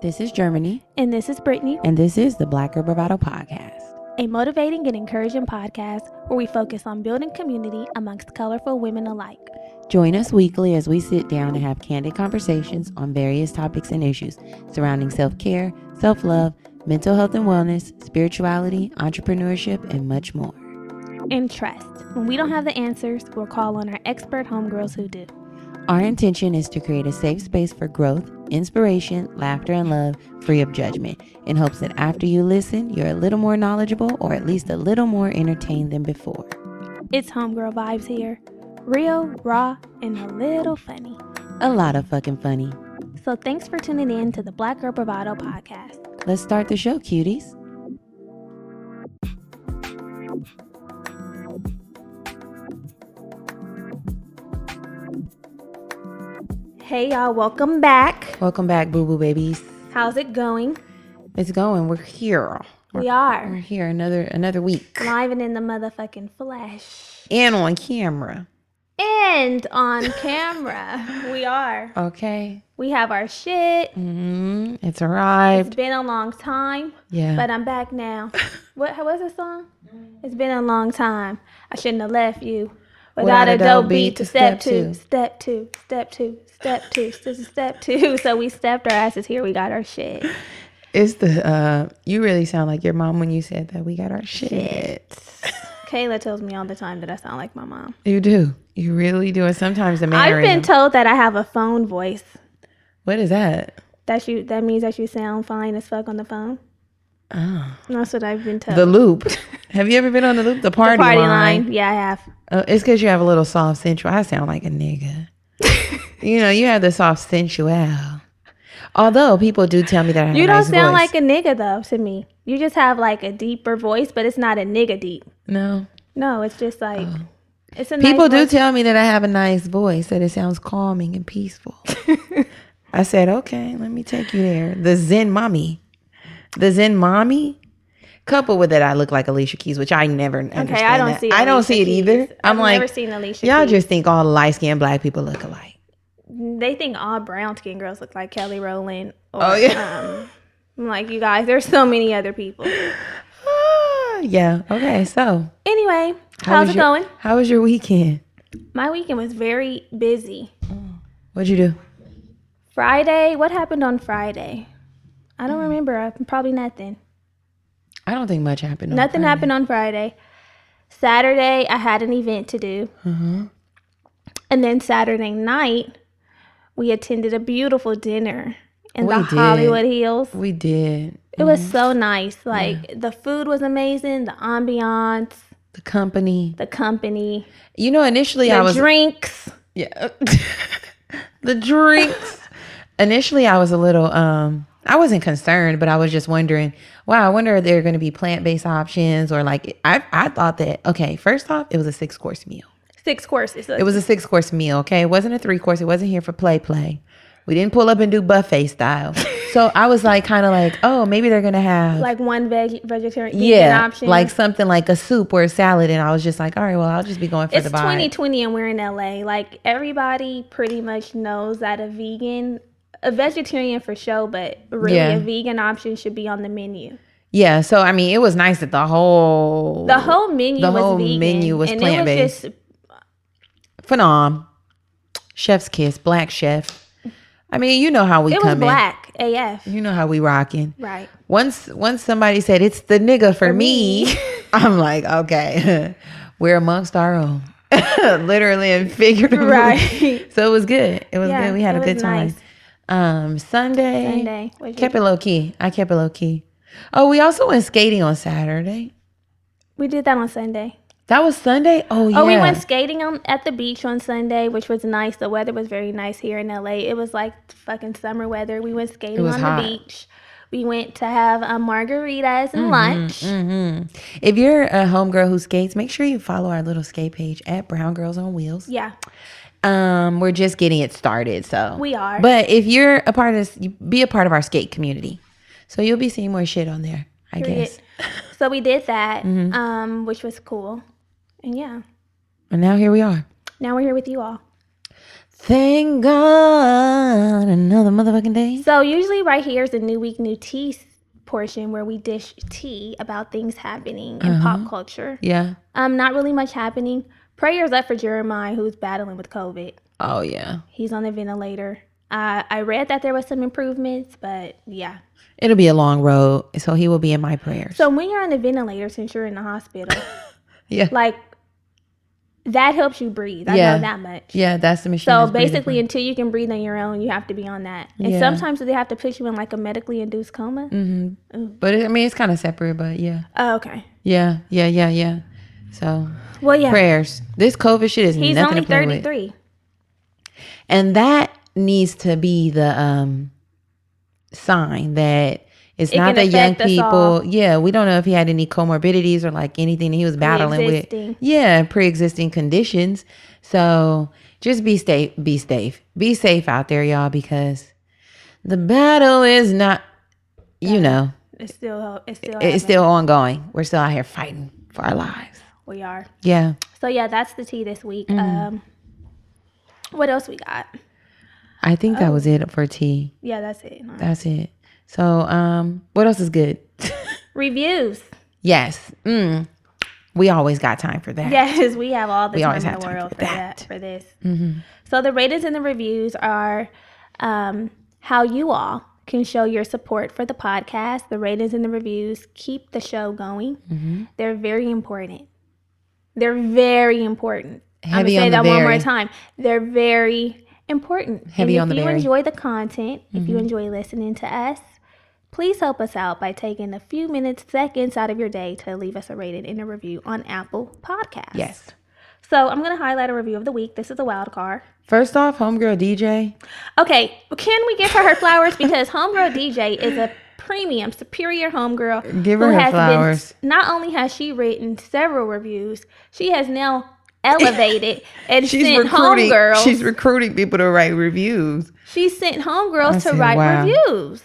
This is Germany. And this is Brittany. And this is the Black Girl Bravado podcast. A motivating and encouraging podcast where we focus on building community amongst colorful women alike. Join us weekly as we sit down and have candid conversations on various topics and issues surrounding self-care, self-love, mental health and wellness, spirituality, entrepreneurship, and much more. And trust, when we don't have the answers, we'll call on our expert homegirls who do. Our intention is to create a safe space for growth, inspiration, laughter, and love, free of judgment, in hopes that after you listen, you're a little more knowledgeable or at least a little more entertained than before. It's homegirl vibes here. Real, raw, and a little funny. A lot of fucking funny. So thanks for tuning in to the Black Girl Bravado podcast. Let's start the show, cuties. Hey y'all, welcome back. Welcome back, boo-boo babies. How's it going? It's going. We're here. We're here another week. Live and in the motherfucking flesh. And on camera. And on camera. We are. Okay. We have our shit. It's arrived. It's been a long time. Yeah. But I'm back now. What's the song? It's been a long time. I shouldn't have left you without a dope beat to step two. Step two. Step two. Step two. This is step two. So we stepped our asses here. We got our shit. It's the, you really sound like your mom when you said that. We got our shit. Kayla tells me all the time that I sound like my mom. You do. You really do. And sometimes the mannerism. I've been told that I have a phone voice. What is that? That means that you sound fine as fuck on the phone. Oh. That's what I've been told. The Loop. Have you ever been on the Loop? The party line. Yeah, I have. It's because you have a little soft sensual. I sound like a nigga. You know, you have the soft sensual. Although people do tell me that I have a nice voice. You don't sound like a nigga though to me. You just have like a deeper voice, but it's not a nigga deep. No. No, it's just like it's a people nice do voice. tell me that I have a nice voice, that it sounds calming and peaceful. I said, okay, let me take you there. The Zen mommy. Coupled with that, I look like Alicia Keys, which I never understand. Okay, I don't see. I don't see it either. I've like, never seen Alicia. Y'all Keys. just think all light-skinned black people look alike. They think all brown-skinned girls look like Kelly Rowland. Or, Oh yeah. I'm like, you guys, there's so many other people. Yeah. Okay. So anyway, how's it going? How was your weekend? My weekend was very busy. What'd you do? Friday. What happened on Friday? I don't remember. Probably nothing. I don't think much happened. Nothing happened on Friday. Saturday, I had an event to do. Mm-hmm. And then Saturday night, we attended a beautiful dinner in the We did. Hollywood Hills. We did. It was so nice. Like, the food was amazing. The ambiance. The company. You know, initially I was... drinks. Yeah. The drinks. Initially, I was a little... I wasn't concerned, but I was just wondering, wow, I wonder if there are going to be plant-based options or like... I thought that, okay, first off, it was a 6-course meal. 6 courses. It was a 6-course meal, okay? It wasn't a 3-course. It wasn't here for play. We didn't pull up and do buffet style. So I was like, kind of like, oh, maybe they're going to have... like one vegetarian vegan option. Like something like a soup or a salad. And I was just like, all right, well, I'll just be going for the vibe. It's 2020 and we're in LA. Like, everybody pretty much knows that a vegetarian for sure, but really a vegan option should be on the menu. Yeah, so I mean, it was nice that the whole menu was vegan. plant-based. It was just Phenom. Chef's kiss, black chef. I mean, you know how we come in. It was black AF. You know how we rocking. Right. Once somebody said, it's the nigga for me, I'm like, okay, we're amongst our own. Literally and figuratively. Right. So it was good. It was good. We had a good time. Nice. Sunday. Kept it low key. I kept it low key. Oh, we also went skating on Saturday. We did that on Sunday. That was Sunday? Oh, yeah. Oh, we went skating at the beach on Sunday, which was nice. The weather was very nice here in LA. It was like fucking summer weather. We went skating on the beach. We went to have margaritas and lunch. Mm-hmm. If you're a homegirl who skates, make sure you follow our little skate page at Brown Girls on Wheels. Yeah. We're just getting it started, so. We are. But if you're a part of this, be a part of our skate community. So you'll be seeing more shit on there, I guess. So we did that, which was cool. And yeah. And now here we are. Now we're here with you all. Thank God, another motherfucking day. So usually right here is the New Week, New Tea portion where we dish tea about things happening in pop culture. Yeah. Not really much happening. Prayers up for Jeremiah, who's battling with COVID. Oh, yeah. He's on the ventilator. I read that there was some improvements, but yeah. It'll be a long road, so he will be in my prayers. So when you're on the ventilator, since you're in the hospital, yeah, like that helps you breathe. I know that much. Yeah, that's the machine. So basically, until you can breathe on your own, you have to be on that. And Yeah. sometimes they have to put you in like a medically induced coma. Mm-hmm. But I mean, it's kind of separate, but yeah. Oh, okay. Yeah. So, well, yeah. Prayers. This COVID shit is He's nothing only to play 33. with. And that needs to be the sign that it's not that young people. Yeah, we don't know if he had any comorbidities or like anything that he was battling with. Yeah, pre-existing conditions. So just be safe. Be safe out there, y'all, because the battle is not. You know, it's still ongoing. We're still out here fighting for our lives. We are. Yeah. So yeah, that's the tea this week. What else we got? I think that was it for tea. Yeah, that's it. That's it. So, what else is good? Reviews. Yes. We always got time for that. Yes, we have all the time in the time world for this. Mm-hmm. So the ratings and the reviews are how you all can show your support for the podcast. The ratings and the reviews keep the show going. Mm-hmm. They're very important. They're very important. Heavy I'm on going to say the that very. one more time. They're very important. Heavy on the very. If you enjoy the content, if you enjoy listening to us, please help us out by taking a few seconds out of your day to leave us a rating and a review on Apple Podcasts. Yes. So I'm going to highlight a review of the week. This is a wild card. First off, Homegirl DJ. Okay, can we give her flowers? Because Homegirl DJ is a premium, superior homegirl. Give her her flowers. Not only has she written several reviews, she has now elevated and sent homegirls. She's recruiting people to write reviews. She sent homegirls to write reviews.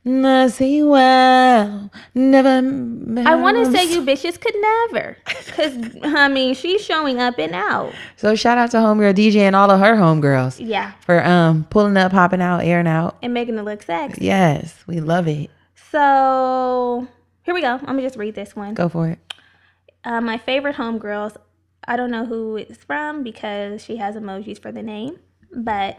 Nothing well, never. I want to say you bitches could never, because I mean she's showing up and out. So shout out to Homegirl DJ and all of her homegirls. Yeah. For pulling up, hopping out, airing out, and making it look sexy. Yes, we love it. So here we go. I'm gonna just read this one. Go for it. My favorite homegirls. I don't know who it's from because she has emojis for the name, but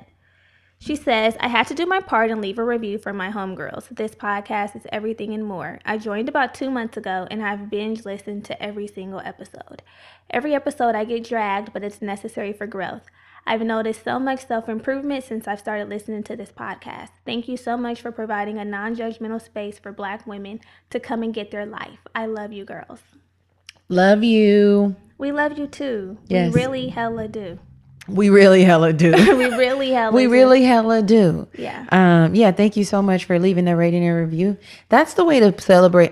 she says, I had to do my part and leave a review for my homegirls. This podcast is everything and more. I joined about 2 months ago and I've binge listened to every single episode. Every episode I get dragged, but it's necessary for growth. I've noticed so much self-improvement since I've started listening to this podcast. Thank you so much for providing a non-judgmental space for Black women to come and get their life. I love you, girls. Love you. We love you too. Yes. We really hella do. We really hella do. We really hella do. Yeah. Yeah. Thank you so much for leaving the rating and review. That's the way to celebrate.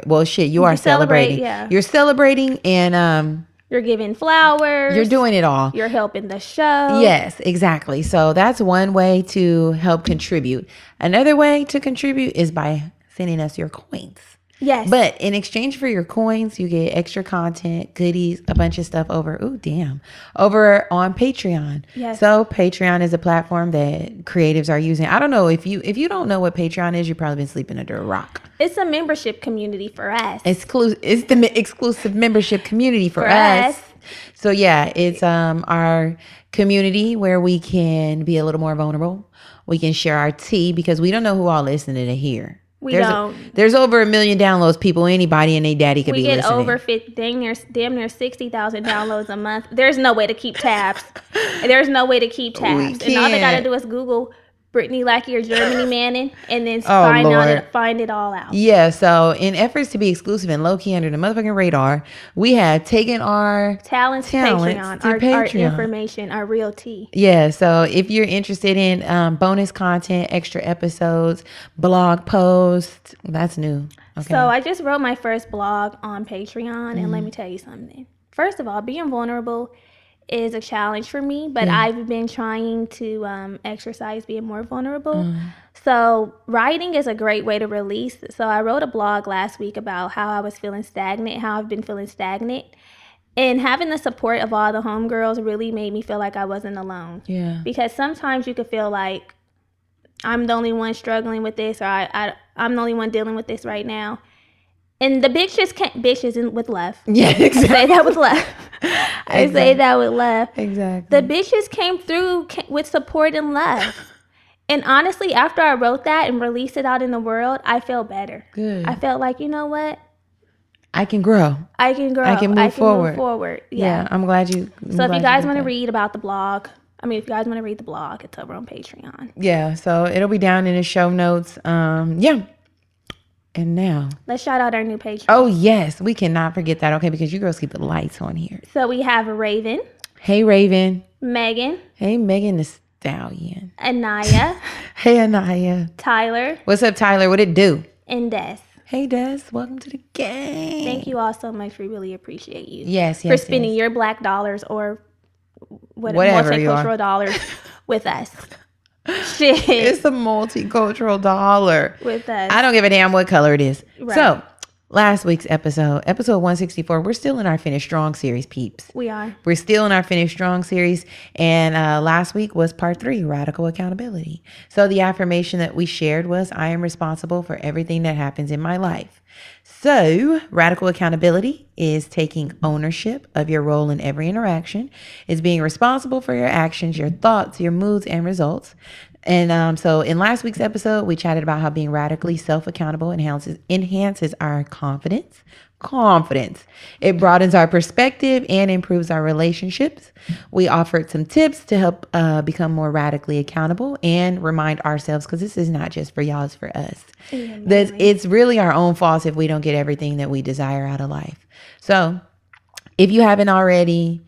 Well, shit, you are celebrating. Yeah. You're celebrating and you're giving flowers. You're doing it all. You're helping the show. Yes, exactly. So that's one way to help contribute. Another way to contribute is by sending us your coins. Yes. But in exchange for your coins, you get extra content, goodies, a bunch of stuff over on Patreon. Yes. So Patreon is a platform that creatives are using. I don't know if you don't know what Patreon is, you've probably been sleeping under a rock. It's a membership community for us. It's the exclusive membership community for us. So yeah, it's our community where we can be a little more vulnerable. We can share our tea because we don't know who all listening to here. There's over 1 million downloads. People, anybody and their daddy could be listening. We get over damn near 60,000 downloads a month. There's no way to keep tabs. And all they gotta do is Google Brittany Lackey or Germany Manning and then find it all out. Yeah, so in efforts to be exclusive and low-key under the motherfucking radar, we have taken our talents to Patreon, our information, our real tea. Yeah, so if you're interested in bonus content, extra episodes, blog posts, that's new. Okay. So I just wrote my first blog on Patreon, and let me tell you something. First of all, being vulnerable is a challenge for me, but I've been trying to exercise being more vulnerable. So writing is a great way to release. So I wrote a blog last week about how I was feeling stagnant, how I've been feeling stagnant. And having the support of all the homegirls really made me feel like I wasn't alone. Yeah. Because sometimes you could feel like I'm the only one struggling with this, or I'm the only one dealing with this right now. And the bitches can't, bitches with love. Yeah, exactly. I say that with love. I say that with love. Exactly. The bitches came through with support and love. And honestly, after I wrote that and released it out in the world, I felt better. Good. I felt like, you know what? I can grow. I can grow. I can move forward. Yeah. I'm glad you. So if you guys want to read about the blog, if you guys want to read the blog, it's over on Patreon. Yeah. So it'll be down in the show notes. Yeah. And now let's shout out our new Patreon. Oh yes, we cannot forget that. Okay, because you girls keep the lights on here. So we have Raven. Hey Raven. Megan. Hey Megan the Stallion. Anaya. Hey Anaya. Tyler. What's up, Tyler? What it do? And Des. Hey Des, welcome to the game. Thank you all so much. We really appreciate you. Yes, for spending your black dollars or whatever multicultural dollars with us. Shit. It's a multicultural dollar. With us. I don't give a damn what color it is. Right. So, last week's episode 164, we're still in our Finish Strong series, peeps. We are. We're still in our Finish Strong series. And last week was part 3, radical accountability. So, the affirmation that we shared was, I am responsible for everything that happens in my life. So, radical accountability is taking ownership of your role in every interaction. It's being responsible for your actions, your thoughts, your moods, and results. And so in last week's episode, we chatted about how being radically self-accountable enhances our confidence. It broadens our perspective and improves our relationships. We offered some tips to help become more radically accountable and remind ourselves, because this is not just for y'all, it's for us. That it's really our own fault if we don't get everything that we desire out of life. So if you haven't already,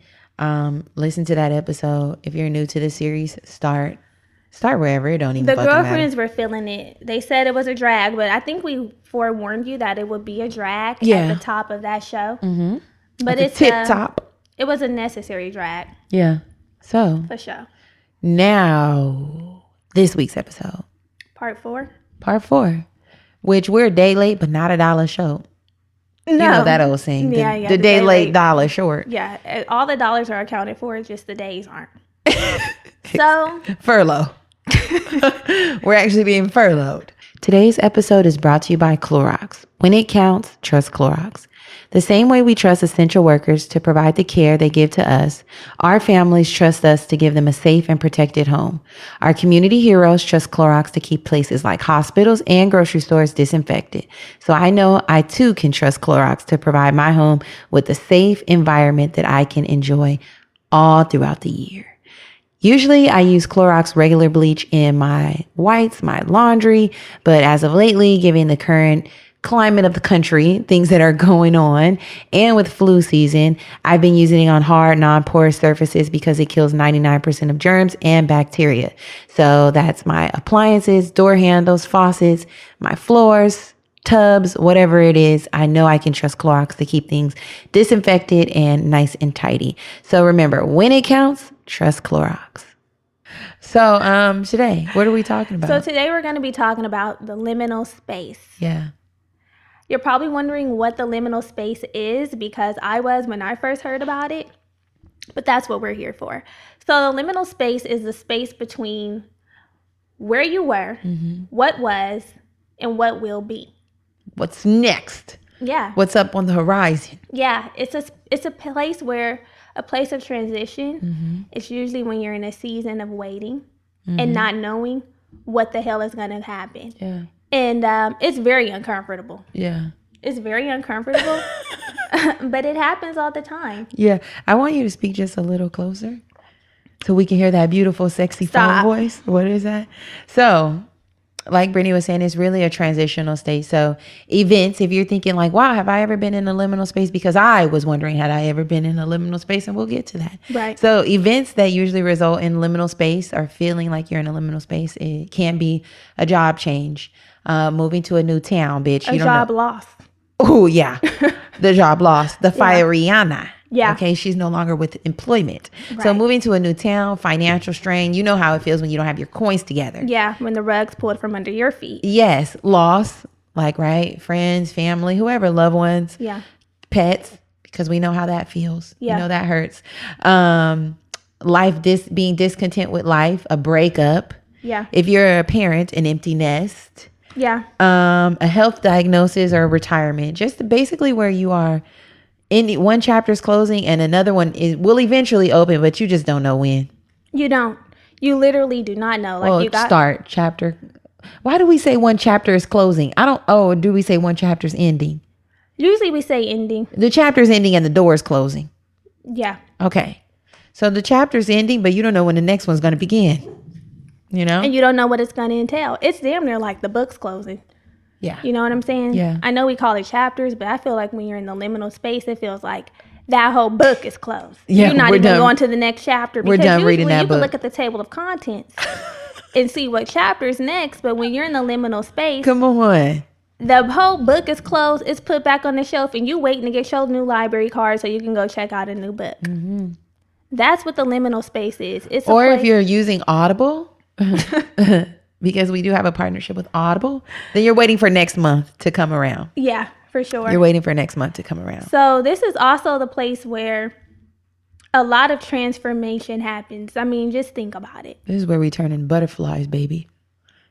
listen to that episode. If you're new to the series, start wherever. It don't even the fucking girlfriends matter. Were feeling it. They said it was a drag, but I think we forewarned you that it would be a drag at the top of that show. Mm-hmm. But it's tip top. It was a necessary drag. Yeah. So for sure. Now this week's episode, part 4, which we're a day late but not a dollar short. No. You know that old saying. Yeah, the day late, dollar short. Yeah, all the dollars are accounted for, just the days aren't. So furlough. We're actually being furloughed. Today's episode is brought to you by Clorox. When it counts, trust Clorox. The same way we trust essential workers to provide the care they give to us, our families trust us to give them a safe and protected home. Our community heroes trust Clorox to keep places like hospitals and grocery stores disinfected. So I know I too can trust Clorox to provide my home with a safe environment that I can enjoy all throughout the year. Usually I use Clorox regular bleach in my whites, my laundry, but as of lately, given the current climate of the country, things that are going on, and with flu season, I've been using it on hard, non-porous surfaces because it kills 99% of germs and bacteria. So that's my appliances, door handles, faucets, my floors, tubs, whatever it is. I know I can trust Clorox to keep things disinfected and nice and tidy. So remember, when it counts, trust Clorox. So today, what are we talking about? So today we're going to be talking about the liminal space. Yeah. You're probably wondering what the liminal space is, because I was when I first heard about it, but that's what we're here for. So the liminal space is the space between where you were, what was, and what will be. What's next? Yeah. What's up on the horizon? Yeah, it's a place where a place of transition. It's usually when you're in a season of waiting and not knowing what the hell is going to happen. Yeah. And it's very uncomfortable. Yeah. It's very uncomfortable, but it happens all the time. Yeah. I want you to speak just a little closer so we can hear that beautiful, sexy phone voice. What is that? So, like Brittany was saying, it's really a transitional state. So events, if you're thinking like, wow, have I ever been in a liminal space? Because I was wondering, had I ever been in a liminal space? And we'll get to that. Right. So events that usually result in liminal space or feeling like you're in a liminal space, it can be a job change, moving to a new town, bitch. A job loss. Oh, yeah. The job loss. The Rihanna. Yeah. Okay. She's no longer with employment. Right. So moving to a new town, financial strain. You know how it feels when you don't have your coins together. Yeah. When the rug's pulled from under your feet. Yes. Loss. Like, right. Friends, family, whoever, loved ones. Yeah. Pets. because we know how that feels. Yeah. You know, that hurts. Being discontent with life, a breakup. Yeah. If you're a parent, an empty nest. Yeah. A health diagnosis or retirement. Just basically where you are. One chapter is closing and another one will eventually open, but you just don't know when. You don't. You literally do not know. Start chapter. Why do we say one chapter is closing? Do we say one chapter is ending? Usually we say ending. The chapter is ending and the door is closing. Yeah. Okay. So the chapter's ending, but you don't know when the next one's going to begin. You know? And you don't know what it's going to entail. It's damn near like the book's closing. Yeah. You know what I'm saying? Yeah. I know we call it chapters, but I feel like when you're in the liminal space, it feels like that whole book is closed. Yeah, you're not even going to the next chapter. We're done reading that book. You can look at the table of contents and see what chapter's next, but when you're in the liminal space, come on. The whole book is closed. It's put back on the shelf, and you waiting to get your new library card so you can go check out a new book. Mm-hmm. That's what the liminal space is. If you're using Audible, because we do have a partnership with Audible, then you're waiting for next month to come around. Yeah, for sure. You're waiting for next month to come around. So this is also the place where a lot of transformation happens. I mean, just think about it. This is where we turn in butterflies, baby.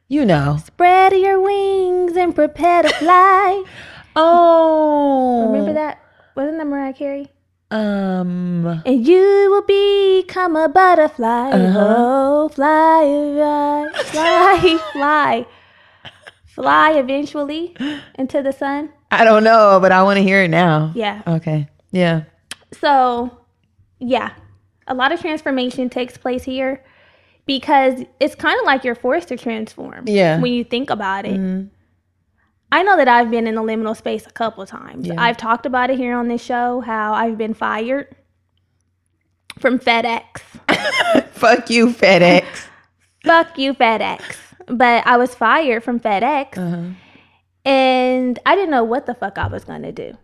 You know. Spread your wings and prepare to fly. Oh. Remember that? Wasn't that Mariah Carey? And you will become a butterfly. Oh, fly, fly eventually into the sun. I don't know, but I want to hear it now. Yeah. Okay. Yeah. So, yeah, a lot of transformation takes place here because it's kind of like you're forced to transform. Yeah. When you think about it. Mm-hmm. I know that I've been in the liminal space a couple of times. Yeah. I've talked about it here on this show, how I've been fired from FedEx. Fuck you, FedEx. Fuck you, FedEx. But I was fired from FedEx, and I didn't know what the fuck I was going to do.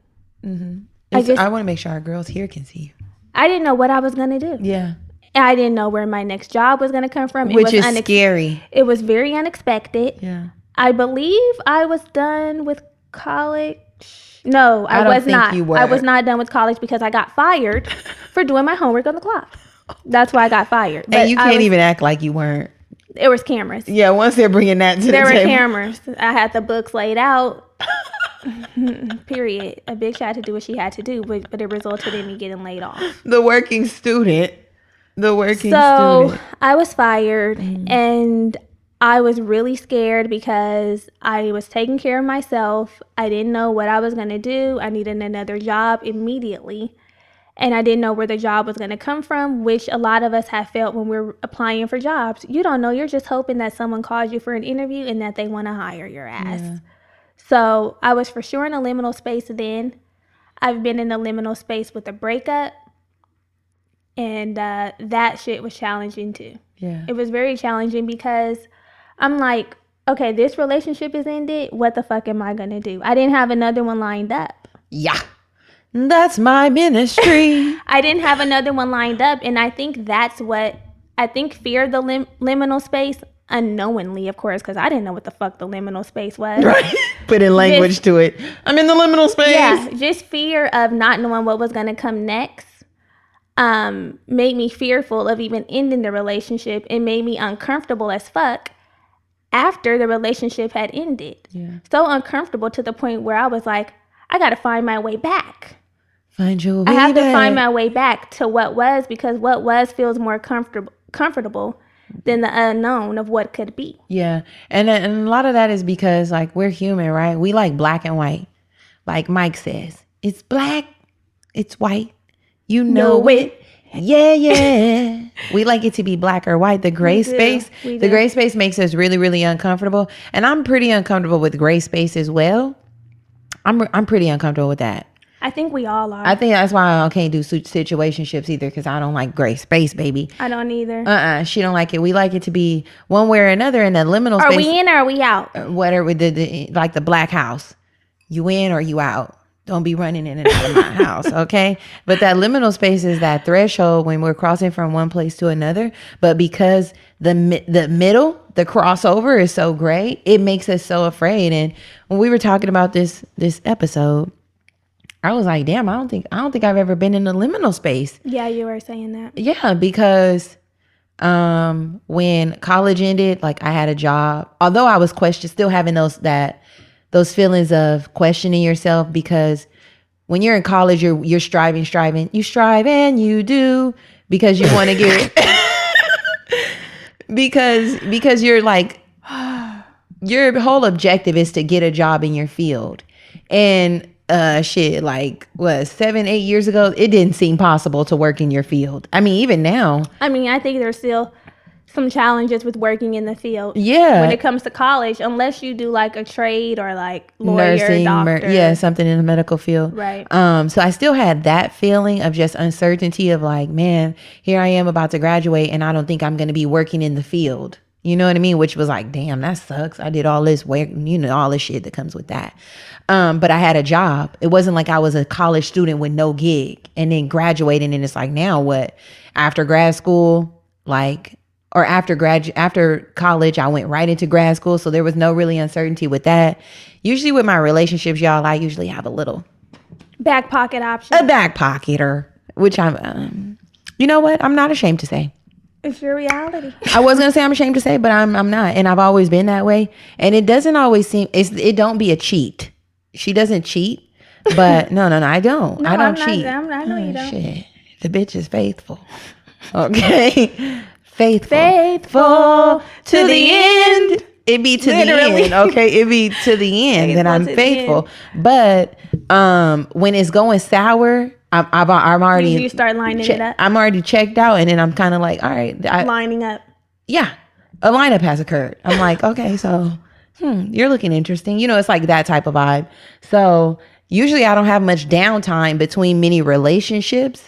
Mm-hmm. I want to make sure our girls here can see you. I didn't know what I was going to do. Yeah. I didn't know where my next job was going to come from. Which is scary. It was very unexpected. Yeah. I believe I was done with college. No, I was not. I was not done with college because I got fired for doing my homework on the clock. That's why I got fired. And you can't even act like you weren't. There was cameras. Yeah, once they're bringing that to the table. There were cameras. I had the books laid out. Period. A big shot to do what she had to do, but it resulted in me getting laid off. The working student. So I was fired, and I was really scared because I was taking care of myself. I didn't know what I was going to do. I needed another job immediately. And I didn't know where the job was going to come from, which a lot of us have felt when we're applying for jobs. You don't know. You're just hoping that someone calls you for an interview and that they want to hire your ass. Yeah. So I was for sure in a liminal space then. I've been in a liminal space with a breakup. And that shit was challenging too. Yeah. It was very challenging because I'm like, okay, this relationship is ended. What the fuck am I going to do? I didn't have another one lined up. Yeah. That's my ministry. I didn't have another one lined up. And I think that's what, fear of the liminal space, unknowingly, of course, because I didn't know what the fuck the liminal space was. Right. Put in language to it. I'm in the liminal space. Yeah. Just fear of not knowing what was going to come next made me fearful of even ending the relationship. It made me uncomfortable as fuck after the relationship had ended. Yeah. So uncomfortable to the point where I was like, I got to find my way back. Find your way I have back. to find my way back to what was, because what was feels more comfortable than the unknown of what could be. Yeah. And a lot of that is because like we're human, right? We like black and white. Like Mike says, it's black, it's white. You know it. Yeah. We like it to be black or white. The gray space, the gray space makes us really, really uncomfortable. And I'm pretty uncomfortable with gray space as well. I'm pretty uncomfortable with that. I think we all are. I think that's why I can't do situationships either, because I don't like gray space, baby. I don't either. She don't like it. We like it to be one way or another in that liminal space. Are we in or are we out? Whatever, like the black house. You in or you out. Don't be running in and out of my house, okay? But that liminal space is that threshold when we're crossing from one place to another. But because the middle, the crossover is so gray, it makes us so afraid. And when we were talking about this episode, I was like, damn, I don't think I've ever been in a liminal space. Yeah, you were saying that. Yeah, because when college ended, like I had a job. Although I was still having those feelings of questioning yourself, because when you're in college, you're striving. You strive and you do because you want to get because you're like your whole objective is to get a job in your field. And shit, like what, 7-8 years ago, it didn't seem possible to work in your field. I mean, even now. I mean, I think there's still some challenges with working in the field. Yeah. When it comes to college, unless you do like a trade or like lawyer, nursing, doctor. something in the medical field. Right. So I still had that feeling of just uncertainty of like, man, here I am about to graduate and I don't think I'm going to be working in the field. You know what I mean? Which was like, damn, that sucks. I did all this work, all this shit that comes with that. But I had a job. It wasn't like I was a college student with no gig and then graduating. And it's like, now what? After grad school, after college, I went right into grad school. So there was no really uncertainty with that. Usually with my relationships, y'all, I usually have a little back pocket option. A back pocketer, which I'm, you know what? I'm not ashamed to say. It's your reality. I was going to say I'm ashamed to say, but I'm not. And I've always been that way. And it doesn't always seem, it don't be a cheat. She doesn't cheat, but no, I don't. No, I don't I'm cheat. Not, I know you don't. Shit. The bitch is faithful. Okay. Faithful to the end. It be to Literally. the end. Okay. It be to the end that I'm faithful. But when it's going sour, I'm already. You start lining it up. I'm already checked out, and then I'm kind of like, all right, lining up. Yeah, a lineup has occurred. I'm like, okay, so you're looking interesting. It's like that type of vibe. So usually I don't have much downtime between many relationships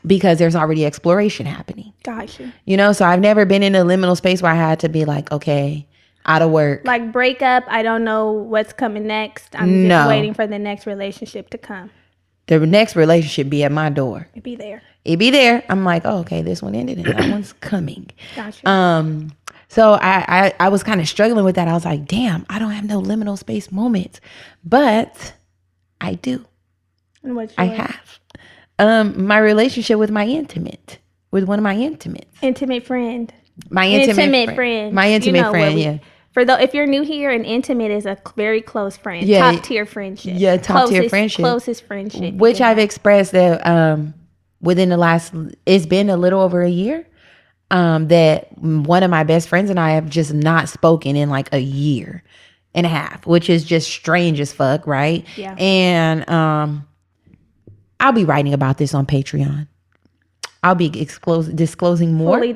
because there's already exploration happening. Gotcha. So I've never been in a liminal space where I had to be like, okay, out of work. Like break up. I don't know what's coming next. I'm just waiting for the next relationship to come. The next relationship be at my door. It'd be there. I'm like, oh, okay, this one ended and that one's coming. Gotcha. So I was kind of struggling with that. I was like, damn, I don't have no liminal space moments, but I do. And what's I have my relationship with with one of my intimates. Intimate friend. My intimate friend. My intimate friend, yeah. If you're new here, an intimate is a very close friend. Yeah. Top tier friendship. Yeah, tier friendship. Closest friendship. Which I've expressed that within it's been a little over a year, that one of my best friends and I have just not spoken in like a year and a half, which is just strange as fuck, right? Yeah. And I'll be writing about this on Patreon. I'll be disclosing more. Fully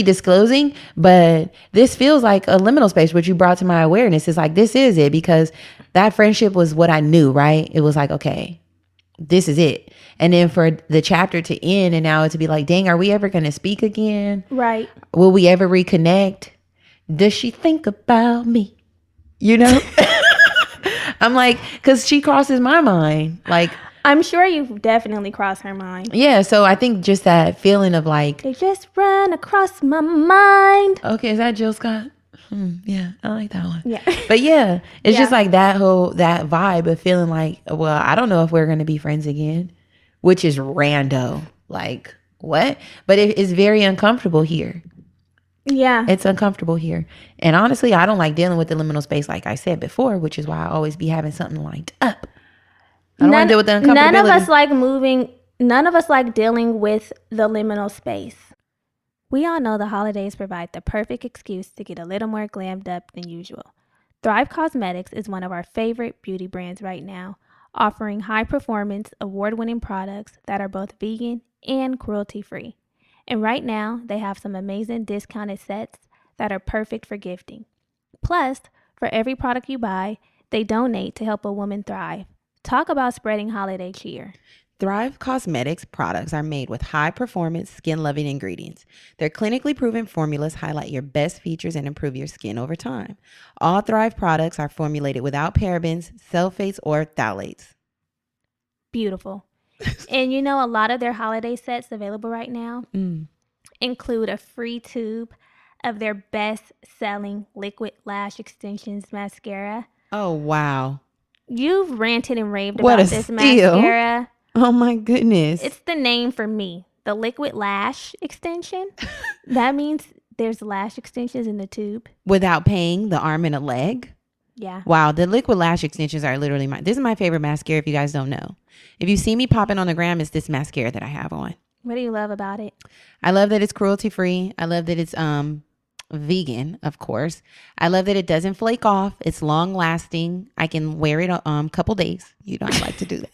disclosing. But this feels like a liminal space, which you brought to my awareness. Is like, this is it, because that friendship was what I knew, right? It was like, okay, this is it. And then for the chapter to end and now to be like, dang, are we ever going to speak again? Right. Will we ever reconnect? Does she think about me? I'm like, because she crosses my mind. Like, I'm sure you've definitely crossed her mind. Yeah, so I think just that feeling of like, they just ran across my mind. Okay, is that Jill Scott? Yeah, I like that one. Yeah. But yeah, it's just like that vibe of feeling like, well, I don't know if we're going to be friends again, which is rando. Like, what? But it's very uncomfortable here. Yeah. It's uncomfortable here. And honestly, I don't like dealing with the liminal space, like I said before, which is why I always be having something lined up. I don't want to deal with the uncomfortability. None of us like moving. None of us like dealing with the liminal space. We all know the holidays provide the perfect excuse to get a little more glammed up than usual. Thrive Cosmetics is one of our favorite beauty brands right now, offering high-performance, award-winning products that are both vegan and cruelty-free. And right now, they have some amazing discounted sets that are perfect for gifting. Plus, for every product you buy, they donate to help a woman thrive. Talk about spreading holiday cheer. Thrive Cosmetics products are made with high-performance, skin-loving ingredients. Their clinically proven formulas highlight your best features and improve your skin over time. All Thrive products are formulated without parabens, sulfates, or phthalates. Beautiful. And a lot of their holiday sets available right now include a free tube of their best-selling liquid lash extensions mascara. Oh, wow. You've ranted and raved What about a this steal. mascara. Oh my goodness. It's the name for me. The liquid lash extension. That means there's lash extensions in the tube. Without paying the arm and a leg? Yeah. Wow, the liquid lash extensions are literally this is my favorite mascara if you guys don't know. If you see me popping on the gram, it's this mascara that I have on. What do you love about it? I love that it's cruelty free. I love that it's vegan, of course. I love that it doesn't flake off. It's long lasting. I can wear it a couple days. You know, I like to do that.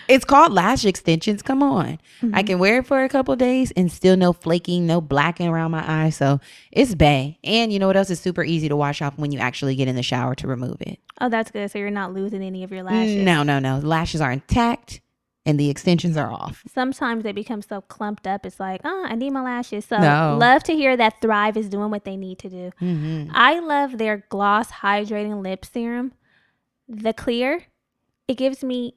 It's called lash extensions. Come on. Mm-hmm. I can wear it for a couple days and still no flaking, no blacking around my eyes. So it's bae. And you know what else is super easy to wash off when you actually get in the shower to remove it. Oh, that's good. So you're not losing any of your lashes. No. Lashes are intact and the extensions are off. Sometimes they become so clumped up. It's like, I need my lashes. So love to hear that Thrive is doing what they need to do. Mm-hmm. I love their Gloss Hydrating Lip Serum. The clear. It gives me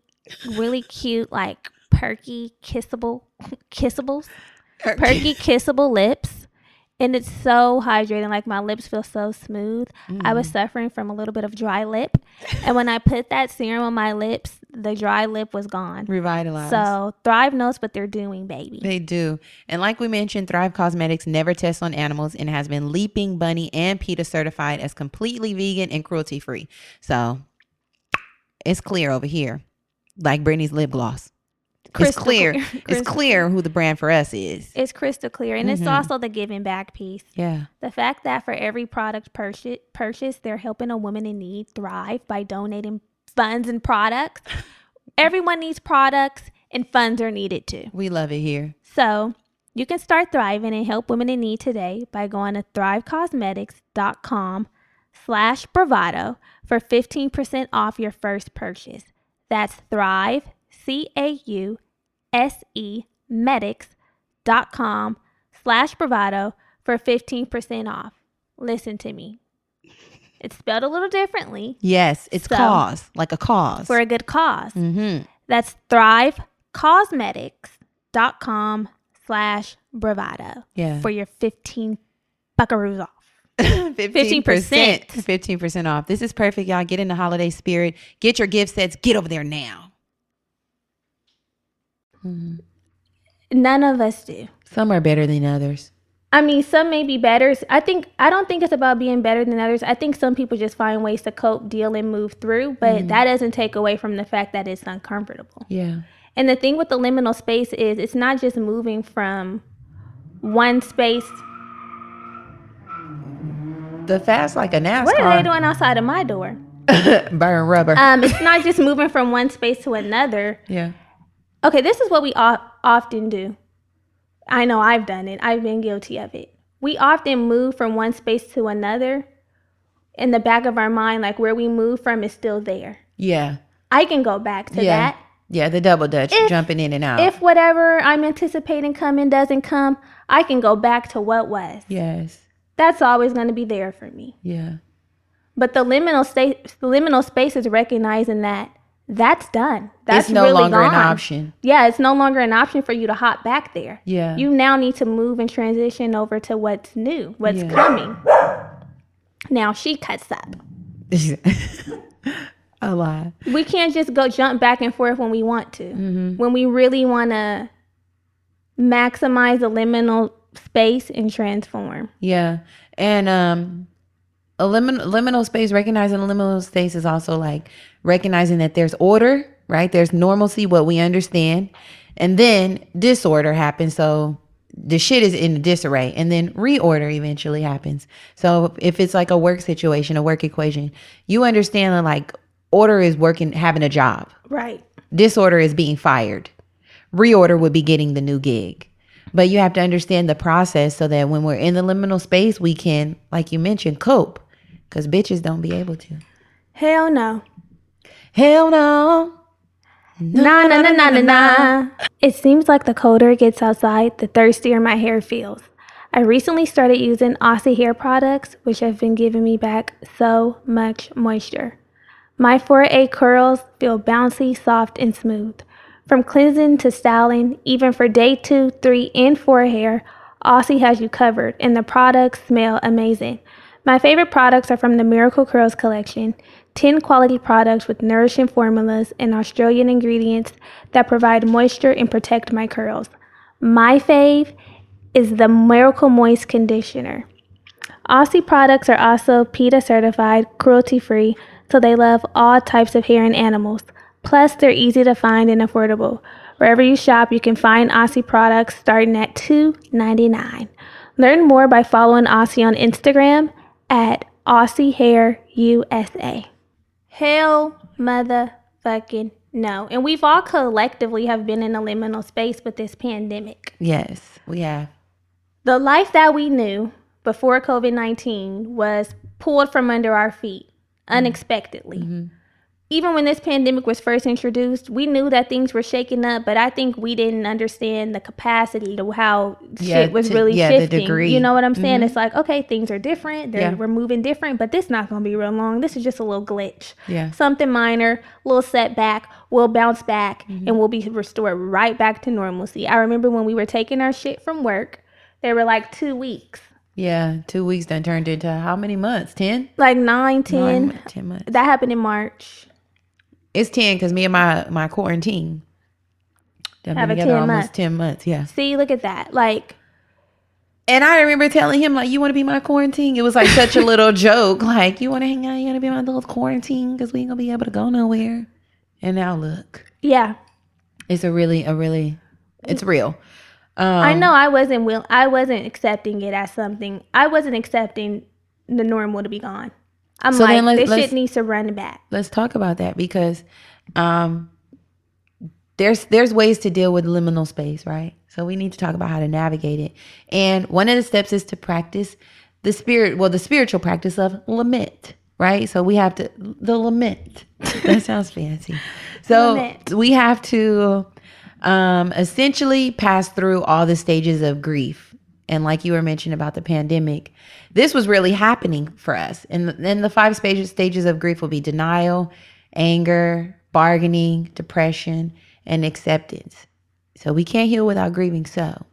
really cute, like perky kissable lips, and it's so hydrating. Like my lips feel so smooth. I was suffering from a little bit of dry lip, and when I put that serum on my lips, the dry lip was gone. Revitalized. So Thrive knows what they're doing, baby. They do. And like we mentioned, Thrive Cosmetics never tests on animals and has been Leaping Bunny and PETA certified as completely vegan and cruelty free. So it's clear over here. Like Brittany's lip gloss. It's clear. It's clear who the brand for us is. It's crystal clear. And it's also the giving back piece. Yeah. The fact that for every product purchase, they're helping a woman in need thrive by donating funds and products. Everyone needs products and funds are needed too. We love it here. So you can start thriving and help women in need today by going to thrivecosmetics.com/bravado for 15% off your first purchase. That's Thrive, CAUSE, medics.com/bravado for 15% off. Listen to me. It's spelled a little differently. Yes, it's cause, like a cause. For a good cause. Mm-hmm. That's thrivecosmetics.com/bravado. Yeah. For your 15 buckaroos off. 15%. 15% off. This is perfect, y'all. Get in the holiday spirit. Get your gift sets. Get over there now. Mm-hmm. None of us do. Some are better than others. I mean, some may be better. I don't think it's about being better than others. I think some people just find ways to cope, deal, and move through. But that doesn't take away from the fact that it's uncomfortable. Yeah. And the thing with the liminal space is it's not just moving from one space. The fast like a NASCAR. What are they doing outside of my door? Burn rubber. It's not just moving from one space to another. Yeah. Okay, this is what we often do. I know I've done it. I've been guilty of it. We often move from one space to another. In the back of our mind, like where we move from is still there. Yeah. I can go back to that. Yeah, the double dutch, jumping in and out. If whatever I'm anticipating coming doesn't come, I can go back to what was. Yes. That's always going to be there for me. Yeah. But the liminal space is recognizing that that's done. That's it's no really longer gone. an option. Yeah, it's no longer an option for you to hop back there. Yeah. You now need to move and transition over to what's new, what's coming. Now she cuts up. A lot. We can't just go jump back and forth when we want to. Mm-hmm. When we really want to maximize the liminal space and transform. Yeah. And a liminal space, recognizing a liminal space is also like recognizing that there's order, right? There's normalcy, what we understand. And then disorder happens. So the shit is in disarray, and then reorder eventually happens. So if it's like a work situation, a work equation, you understand that like order is working, having a job. Right. Disorder is being fired. Reorder would be getting the new gig. But you have to understand the process so that when we're in the liminal space, we can, like you mentioned, cope. Because bitches don't be able to. Hell no. Hell no. Nah. It seems like the colder it gets outside, the thirstier my hair feels. I recently started using Aussie hair products, which have been giving me back so much moisture. My 4A curls feel bouncy, soft, and smooth. From cleansing to styling, even for day 2, 3, and 4 hair, Aussie has you covered, and the products smell amazing. My favorite products are from the Miracle Curls collection. 10 quality products with nourishing formulas and Australian ingredients that provide moisture and protect my curls. My fave is the Miracle Moist Conditioner. Aussie products are also PETA certified, cruelty-free, so they love all types of hair and animals. Plus, they're easy to find and affordable. Wherever you shop, you can find Aussie products starting at $2.99. Learn more by following Aussie on Instagram at Aussie Hair USA. Hell motherfucking no. And we've all collectively have been in a liminal space with this pandemic. Yes, we have. The life that we knew before COVID-19 was pulled from under our feet unexpectedly. Mm-hmm. Even when this pandemic was first introduced, we knew that things were shaking up, but I think we didn't understand the capacity to how shit was really shifting. The degree. You know what I'm saying? Mm-hmm. It's like, okay, things are different. We're moving different, but this not going to be real long. This is just a little glitch. Yeah. Something minor, little setback. We'll bounce back and we'll be restored right back to normalcy. I remember when we were taking our shit from work, they were like 2 weeks. Yeah, 2 weeks then turned into how many months? 10? Like 9, 10. 10 months. That happened in March. It's 10 because me and my quarantine have been together almost 10 months. Yeah. See, look at that. Like, and I remember telling him, like, you want to be my quarantine? It was like such a little joke. Like, you want to hang out? You want to be my little quarantine? Because we ain't going to be able to go nowhere. And now look. Yeah. It's it's real. I know I wasn't accepting it as something. I wasn't accepting the normal to be gone. I'm so like, this shit needs to run back. Let's talk about that because there's ways to deal with liminal space, right? So we need to talk about how to navigate it. And one of the steps is to practice the spiritual practice of lament, right? So we have to, the lament. That sounds fancy. So lament. We have to essentially pass through all the stages of grief. And like you were mentioning about the pandemic, this was really happening for us. And then the 5 stages of grief will be denial, anger, bargaining, depression, and acceptance. So we can't heal without grieving. So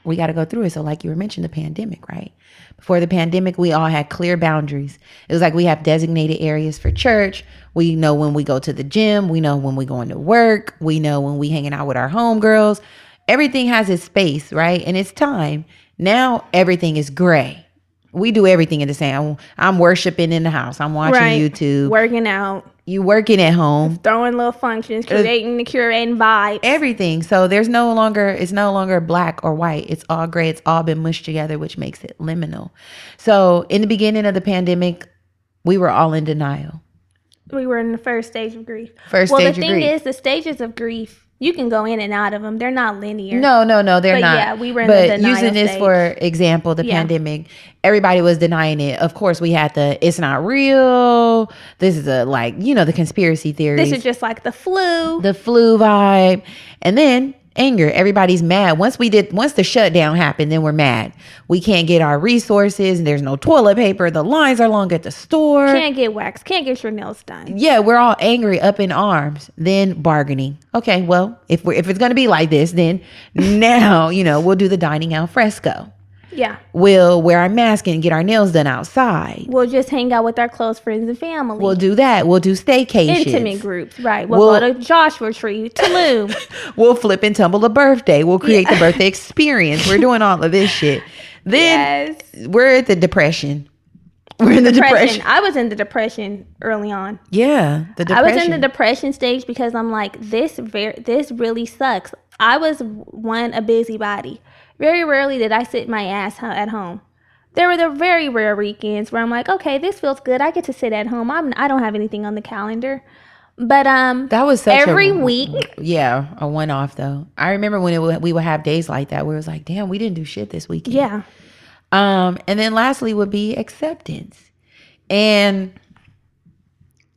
we got to go through it. So like you were mentioning, the pandemic, right? Before the pandemic, we all had clear boundaries. It was like we have designated areas for church. We know when we go to the gym. We know when we going to work. We know when we hanging out with our homegirls. Everything has its space, right? And it's time. Now everything is gray. We do everything in the same. I'm worshiping in the house. I'm watching YouTube. Working out. You working at home. Throwing little functions, creating vibes. Everything. So it's no longer black or white. It's all gray. It's all been mushed together, which makes it liminal. So in the beginning of the pandemic, we were all in denial. We were in the first stage of grief. The thing is, the stages of grief, you can go in and out of them. They're not linear. No, they're not. Yeah, we were in the denial stage. Using this for example, the pandemic, everybody was denying it. Of course, we had it's not real. This is the conspiracy theories. This is just like the flu. The flu vibe. And then anger. Everybody's mad. Once the shutdown happened, then we're mad. We can't get our resources. There's no toilet paper. The lines are long at the store. Can't get waxed. Can't get your nails done. Yeah, we're all angry, up in arms. Then bargaining. Okay, well, if it's gonna be like this, then now we'll do the dining al fresco. Yeah. We'll wear our mask and get our nails done outside. We'll just hang out with our close friends and family. We'll do that. We'll do staycations. Intimate groups, right. We'll go to Joshua Tree, Tulum. We'll flip and tumble a birthday. We'll create the birthday experience. We're doing all of this shit. Then we're at the depression. We're in the depression. I was in the depression early on. Yeah, the depression. I was in the depression stage because I'm like, this really sucks. I was a busybody. Very rarely did I sit my ass at home. There were the very rare weekends where I'm like, okay, this feels good. I get to sit at home. I don't have anything on the calendar. But that was such every week. Yeah, a one-off though. I remember when we would have days like that where it was like, damn, we didn't do shit this weekend. Yeah. And then lastly would be acceptance. And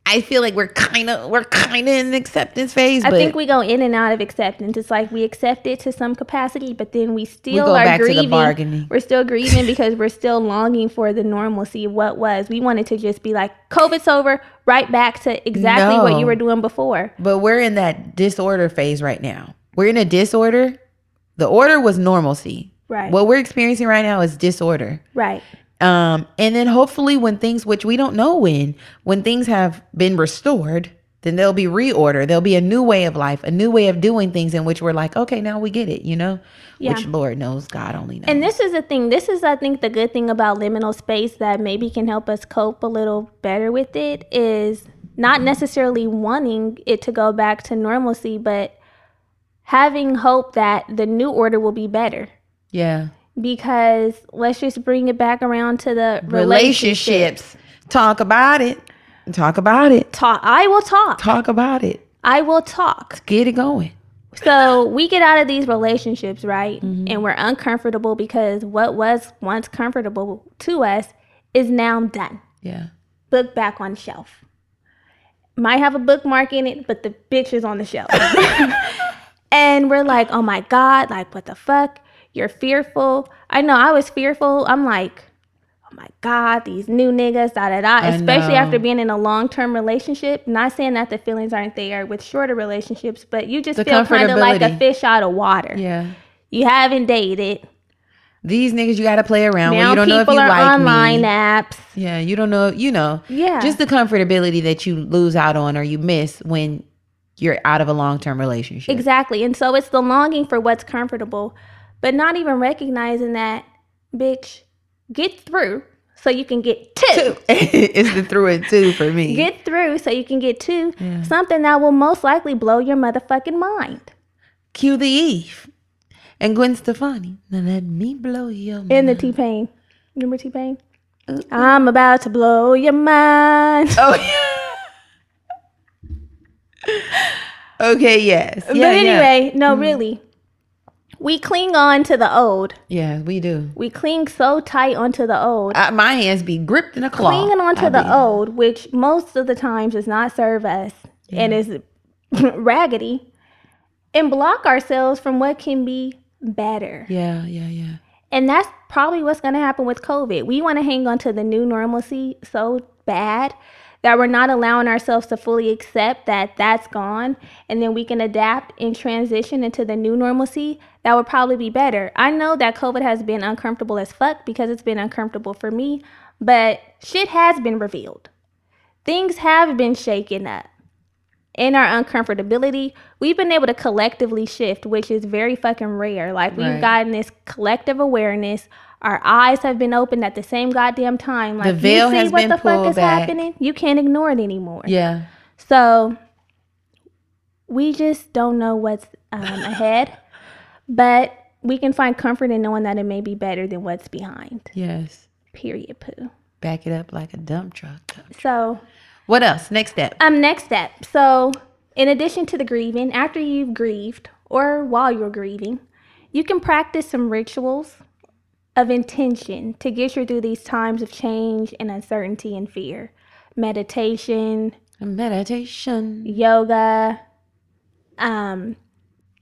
I feel like we're kind of in the acceptance phase. I think we go in and out of acceptance. It's like we accept it to some capacity, but then we still go are back grieving. To the bargaining. We're still grieving because we're still longing for the normalcy of what was. We wanted to just be like, COVID's over, right back to exactly what you were doing before. But we're in that disorder phase right now. We're in a disorder. The order was normalcy. Right. What we're experiencing right now is disorder. Right. And then hopefully when things, which we don't know when things have been restored, then there'll be reorder. There'll be a new way of life, a new way of doing things in which we're like, okay, now we get it, Yeah. Which Lord knows, God only knows. And this is the thing. This is, I think, the good thing about liminal space that maybe can help us cope a little better with it is not necessarily wanting it to go back to normalcy, but having hope that the new order will be better. Yeah. Because let's just bring it back around to the relationships. Talk about it. I will talk. Talk about it. I will talk. Let's get it going. So we get out of these relationships, right? Mm-hmm. And we're uncomfortable because what was once comfortable to us is now done. Yeah. Book back on shelf. Might have a bookmark in it, but the bitch is on the shelf. And we're like, oh my God, like what the fuck? You're fearful. I know I was fearful. I'm like, oh my God, these new niggas, especially after being in a long-term relationship. Not saying that the feelings aren't there with shorter relationships, but you just feel kind of like a fish out of water. Yeah. You haven't dated. These niggas you got to play around now with. You don't know if you like me. People are online apps. Yeah, you don't know, Yeah. Just the comfortability that you lose out on or you miss when you're out of a long-term relationship. Exactly. And so it's the longing for what's comfortable, but not even recognizing that, bitch, get through so you can get two. It's the through and two for me. Get through so you can get two. Yeah. Something that will most likely blow your motherfucking mind. Cue the Eve and Gwen Stefani. Now let me blow your mind. And the T-Pain. Remember T-Pain? I'm about to blow your mind. Oh, yeah. Okay, yes. But anyway, no, really. We cling on to the old. Yeah, we do. We cling so tight onto the old. My hands be gripped in a claw. Clinging onto the old, which most of the times does not serve us and is raggedy, and block ourselves from what can be better. Yeah. And that's probably what's going to happen with COVID. We want to hang on to the new normalcy so bad that we're not allowing ourselves to fully accept that that's gone, and then we can adapt and transition into the new normalcy. That would probably be better. I know that COVID has been uncomfortable as fuck because it's been uncomfortable for me, but shit has been revealed. Things have been shaken up. In our uncomfortability, we've been able to collectively shift, which is very fucking rare. Like, we've gotten this collective awareness. Our eyes have been opened at the same goddamn time. Like, the veil you see what the fuck is back. happening? You can't ignore it anymore. Yeah. So we just don't know what's ahead, but we can find comfort in knowing that it may be better than what's behind. Yes. Period. Poo. Back it up like a dump truck. So what else? Next step. Next step. So in addition to the grieving, after you've grieved or while you're grieving, you can practice some rituals of intention to get you through these times of change and uncertainty and fear. Meditation, yoga,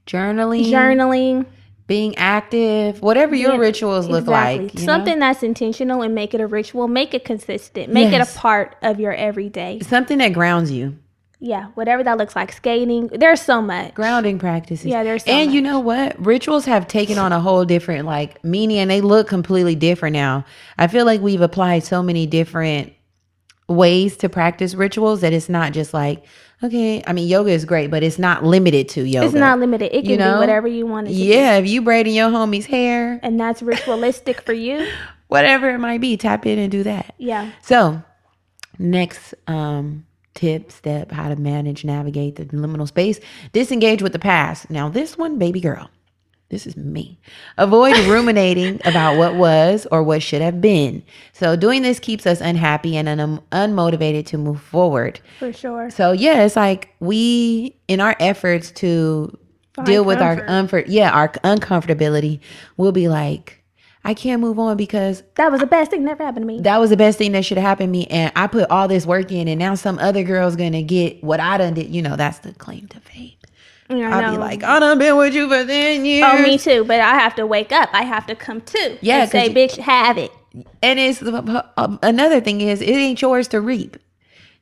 journaling, being active, whatever your rituals look like. Something that's intentional, and make it a ritual. Make it consistent. Make it a part of your everyday. Something that grounds you. Yeah, whatever that looks like. Skating. There's so much. Grounding practices. Yeah, there's so much. And you know what? Rituals have taken on a whole different meaning, and they look completely different now. I feel like we've applied so many different ways to practice rituals that it's not just okay, I mean, yoga is great, but it's not limited to yoga. It's not limited. It can be whatever you want it to be. Yeah, if you braiding your homie's hair. And that's ritualistic for you. Whatever it might be, tap in and do that. Yeah. So, next step, how to navigate the liminal space. Disengage with the past. Now, this one, baby girl. This is me. Avoid ruminating about what was or what should have been. So doing this keeps us unhappy and unmotivated to move forward. For sure. So yeah, it's like we, in our efforts to deal with our uncomfortability, we'll be like, I can't move on because that was the best thing that ever happened to me. That was the best thing that should happen to me. And I put all this work in, and now some other girl's going to get what I done did. That's the claim to fame. I'll be like, I done been with you for 10 years. Oh, me too. But I have to wake up. I have to come to. Yeah. And say, bitch, have it. And it's another thing is, it ain't yours to reap.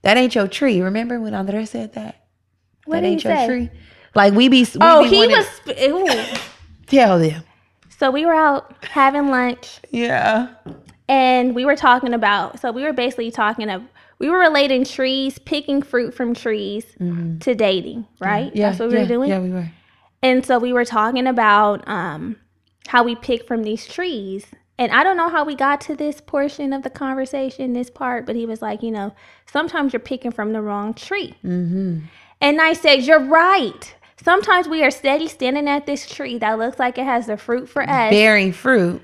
That ain't your tree. Remember when Andres said that? What that did ain't he your say? tree. Like he was. Tell them. So we were out having lunch. Yeah. And we were basically we were relating trees, picking fruit from trees to dating, right? Yeah, that's what we were doing. Yeah, we were. And so we were talking about how we pick from these trees. And I don't know how we got to this portion of the conversation, this part, but he was like, sometimes you're picking from the wrong tree. Mm-hmm. And I said, you're right. Sometimes we are steady standing at this tree that looks like it has the fruit for us. Bearing fruit.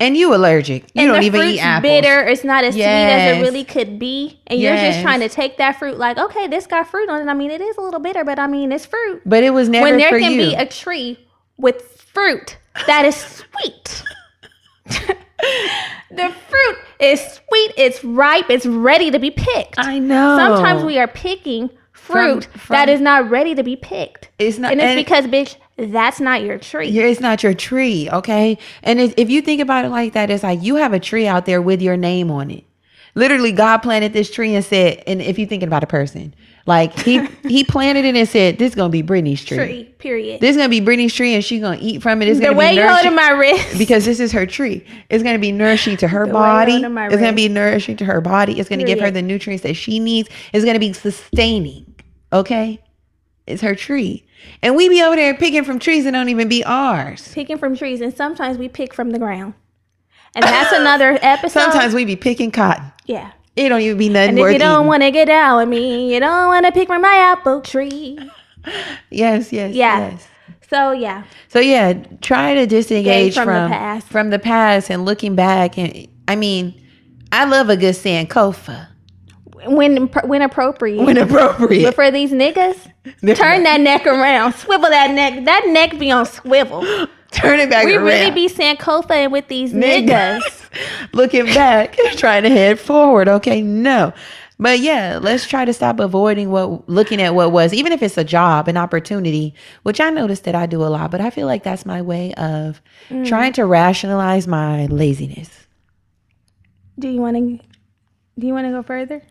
And you allergic. You don't even eat apples. Bitter. It's not as sweet as it really could be. And you're just trying to take that fruit like, okay, this got fruit on it. I mean, it is a little bitter, but I mean, it's fruit. But it was never for you. When there can be a tree with fruit that is sweet. The fruit is sweet. It's ripe. It's ready to be picked. I know. Sometimes we are picking fruit that is not ready to be picked. It's not. And it's because, bitch, that's not your tree. It's not your tree, okay? And if you think about it like that, it's like you have a tree out there with your name on it. Literally, God planted this tree and said, and if you're thinking about a person, like he planted it and said, this is going to be Brittany's tree. Period. This is going to be Brittany's tree and she's going to eat from it. It's the way you're holding my wrist. Because this is her tree. It's going to be nourishing to her body. It's going to be nourishing to her body. It's going to give her the nutrients that she needs. It's going to be sustaining, okay? It's her tree. And we be over there picking from trees that don't even be ours. Picking from trees. And sometimes we pick from the ground. And that's another episode. Sometimes we be picking cotton. Yeah. It don't even be nothing and worth if you don't want to get down with me, you don't want to pick from my apple tree. Yes. So, yeah. Try to disengage from the past. From the past and looking back. And I mean, I love a good Sankofa. When appropriate. But for these niggas, turn that neck around. Swivel that neck. That neck be on swivel. Turn it back around. We really be Sankofa with these niggas. Looking back, trying to head forward. Okay, no. But yeah, let's try to stop looking at what was, even if it's a job, an opportunity, which I noticed that I do a lot, but I feel like that's my way of trying to rationalize my laziness. Do you want to go further?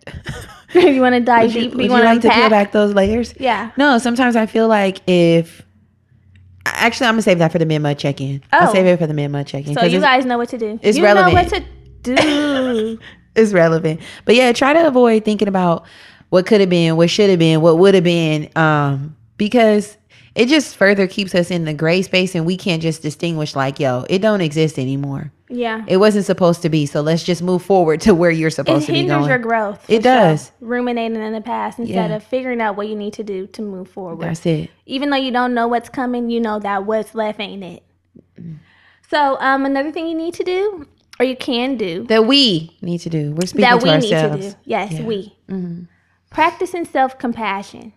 You want to dive deep? Would you like to peel back those layers? Yeah. No, sometimes I feel like actually, I'm going to save that for the mid-month check-in. Oh. I'll save it for the mid-month check-in. So you guys know what to do. It's relevant. You know what to do. It's relevant. But yeah, try to avoid thinking about what could have been, what should have been, what would have been, because it just further keeps us in the gray space and we can't just distinguish like, yo, it don't exist anymore. Yeah. It wasn't supposed to be. So let's just move forward to where you're supposed to be going. It hinders your growth. It does. Ruminating in the past instead of figuring out what you need to do to move forward. That's it. Even though you don't know what's coming, you know that what's left ain't it. So another thing you need to do, or you can do. That we need to do. We're speaking to ourselves. That we need to do. Yes, we. Mm-hmm. Practicing self-compassion.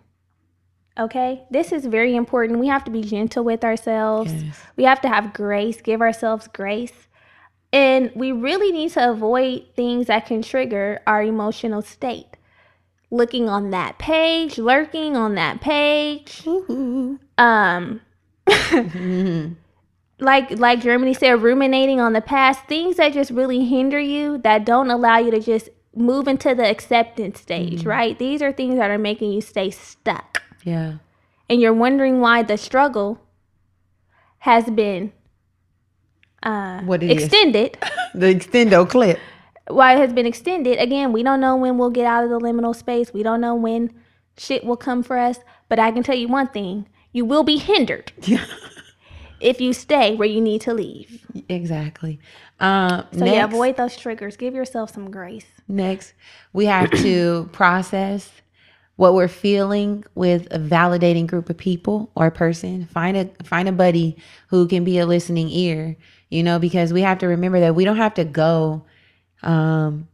Okay? This is very important. We have to be gentle with ourselves. Yes. We have to have grace, give ourselves grace. And we really need to avoid things that can trigger our emotional state. Looking on that page, lurking on that page. Like Germany said, ruminating on the past. Things that just really hinder you, that don't allow you to just move into the acceptance stage, right? These are things that are making you stay stuck. Yeah. And you're wondering why the struggle has been extended. The extendo clip. Why it has been extended. Again, we don't know when we'll get out of the liminal space. We don't know when shit will come for us. But I can tell you one thing. You will be hindered if you stay where you need to leave. Exactly. Avoid those triggers. Give yourself some grace. Next, we have to process what we're feeling with a validating group of people or person. Find a buddy who can be a listening ear, because we have to remember that we don't have to go on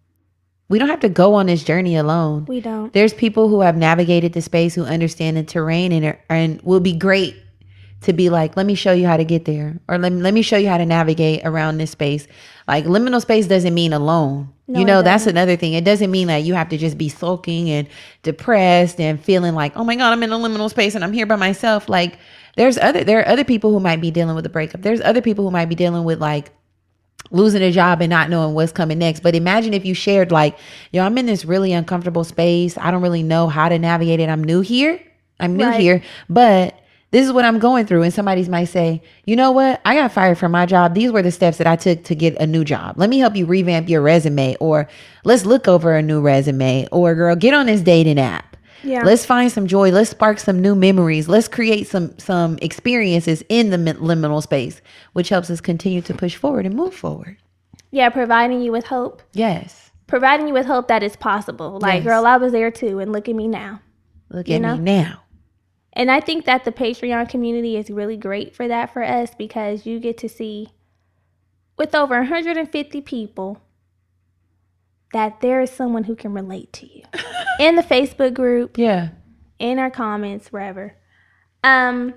this journey alone. We don't. There's people who have navigated the space, who understand the terrain and will be great to be like, let me show you how to get there, or let me show you how to navigate around this space. Like, liminal space doesn't mean alone. No, that's another thing. It doesn't mean that you have to just be sulking and depressed and feeling like, oh my God, I'm in a liminal space and I'm here by myself. Like, there are other people who might be dealing with a breakup. There's other people who might be dealing with like losing a job and not knowing what's coming next. But imagine if you shared like, yo, I'm in this really uncomfortable space. I don't really know how to navigate it. I'm new here. But This is what I'm going through. And somebody might say, you know what? I got fired from my job. These were the steps that I took to get a new job. Let me help you revamp your resume, or let's look over a new resume, or girl, get on this dating app. Yeah. Let's find some joy. Let's spark some new memories. Let's create some experiences in the liminal space, which helps us continue to push forward and move forward. Yeah. Providing you with hope. Yes. Providing you with hope that it's possible. Like, girl, I was there too. And look at me now. Look at me now. And I think that the Patreon community is really great for that for us, because you get to see with over 150 people that there is someone who can relate to you in the Facebook group. Yeah. In our comments, wherever. And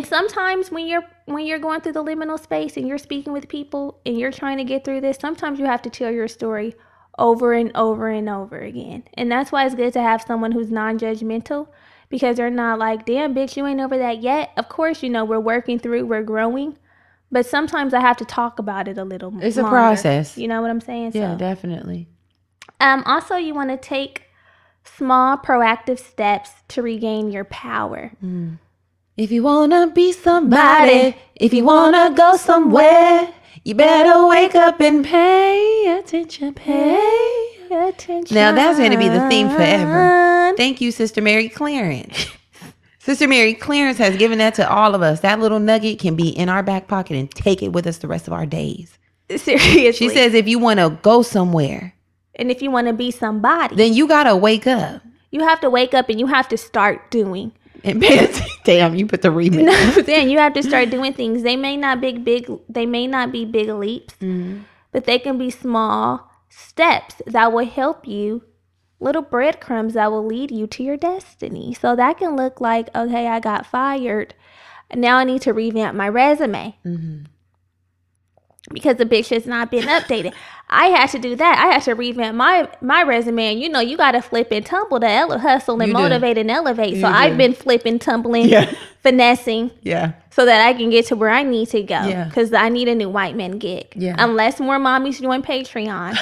sometimes when you're going through the liminal space and you're speaking with people and you're trying to get through this, sometimes you have to tell your story over and over and over again. And that's why it's good to have someone who's non-judgmental, because they're not like, damn, bitch, you ain't over that yet. Of course, we're working through, we're growing. But sometimes I have to talk about it a little more. It's a process. You know what I'm saying? Yeah, so, definitely. Also, you want to take small proactive steps to regain your power. If you want to be somebody, if you want to go somewhere, you better wake up and pay attention. Pay attention. Now, that's going to be the theme forever. Thank you, Sister Mary Clarence. Sister Mary Clarence has given that to all of us. That little nugget can be in our back pocket and take it with us the rest of our days. Seriously. She says if you want to go somewhere. And if you want to be somebody. Then you got to wake up. You have to wake up and you have to start doing. And damn, you put the remix. No, then you have to start doing things. They may not be big leaps, but they can be small steps that will help you. Little breadcrumbs that will lead you to your destiny. So that can look like, okay, I got fired. Now I need to revamp my resume. Because the bitch has not been updated. I had to do that. I had to revamp my resume. And you got to flip and tumble to hustle and motivate and elevate. So I've been flipping, tumbling, finessing. Yeah. So that I can get to where I need to go. Yeah. Because I need a new white man gig. Yeah. Unless more mommies join Patreon.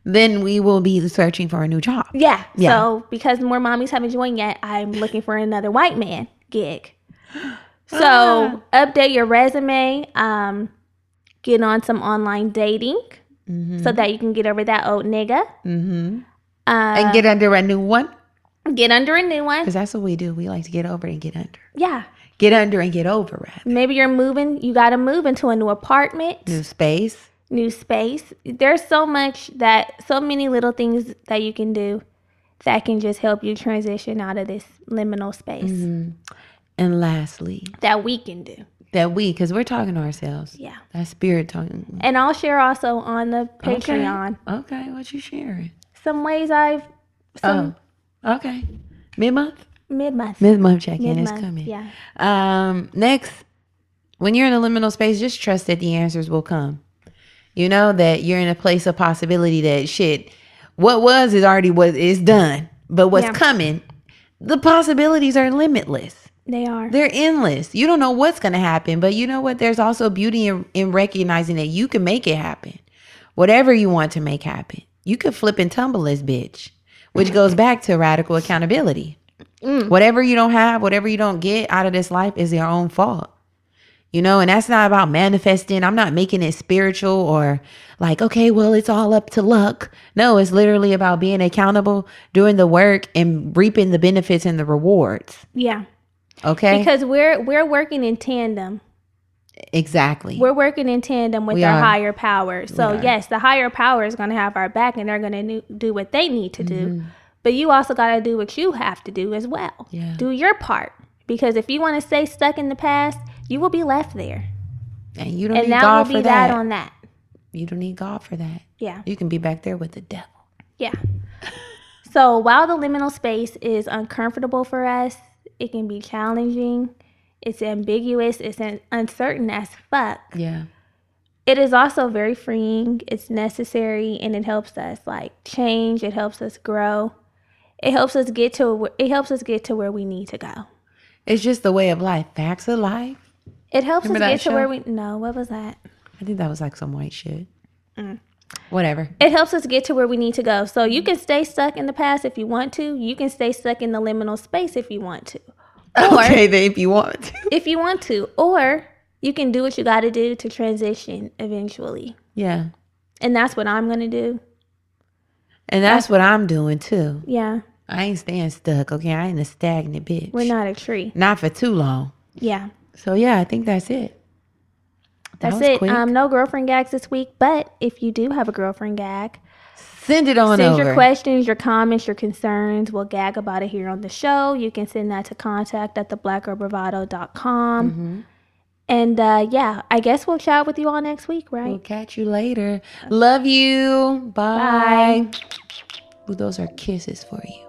Then we will be searching for a new job. Yeah. So because more mommies haven't joined yet, I'm looking for another white man gig. So update your resume. Get on some online dating so that you can get over that old nigga. And get under a new one. Get under a new one. Because that's what we do. We like to get over and get under. Yeah. Get under and get over, rather. Maybe you're moving. You got to move into a new apartment. New space. There's so many little things that you can do that can just help you transition out of this liminal space. And lastly, that we can do. Because we're talking to ourselves. Yeah. That spirit talking. And I'll share also on the Patreon. Okay, what you sharing? Some ways okay. Mid-month? Mid-month check-in is coming. Yeah. Next, when you're in a liminal space, just trust that the answers will come. You know that you're in a place of possibility that shit, what was is already what is done. But what's coming, the possibilities are limitless. They are. They're endless. You don't know what's going to happen, but you know what? There's also beauty in recognizing that you can make it happen. Whatever you want to make happen. You could flip and tumble this bitch, which goes back to radical accountability. Whatever you don't have, whatever you don't get out of this life is your own fault. And that's not about manifesting. I'm not making it spiritual or like, okay, well, it's all up to luck. No, it's literally about being accountable, doing the work and reaping the benefits and the rewards. Yeah. Okay. Because we're working in tandem. Exactly. We're working in tandem with our higher power. So yes, the higher power is going to have our back and they're going to do what they need to do. But you also got to do what you have to do as well. Yeah. Do your part. Because if you want to stay stuck in the past, you will be left there. And you don't need God for that. And that will be that on that. You don't need God for that. Yeah. You can be back there with the devil. Yeah. So while the liminal space is uncomfortable for us, it can be challenging. It's ambiguous. It's uncertain as fuck. Yeah. It is also very freeing. It's necessary, and it helps us change. It helps us grow. It helps us get to where we need to go. It's just the way of life. Facts of life. It helps us get to where we. No, what was that? I think that was like some white shit. Whatever. It helps us get to where we need to go. So you can stay stuck in the past if you want to. You can stay stuck in the liminal space if you want to. Okay, then if you want to. If you want to. Or you can do what you got to do to transition eventually. Yeah. And that's what I'm going to do. And that's what I'm doing too. Yeah. I ain't staying stuck, okay? I ain't a stagnant bitch. We're not a tree. Not for too long. Yeah. So yeah, I think that's it. That's it. Quick. No girlfriend gags this week, but if you do have a girlfriend gag, send it on over. Send your questions, your comments, your concerns. We'll gag about it here on the show. You can send that to contact@theblackgirlbravado.com. Mm-hmm. And yeah, I guess we'll chat with you all next week, right? We'll catch you later. Love you. Bye. Ooh, those are kisses for you.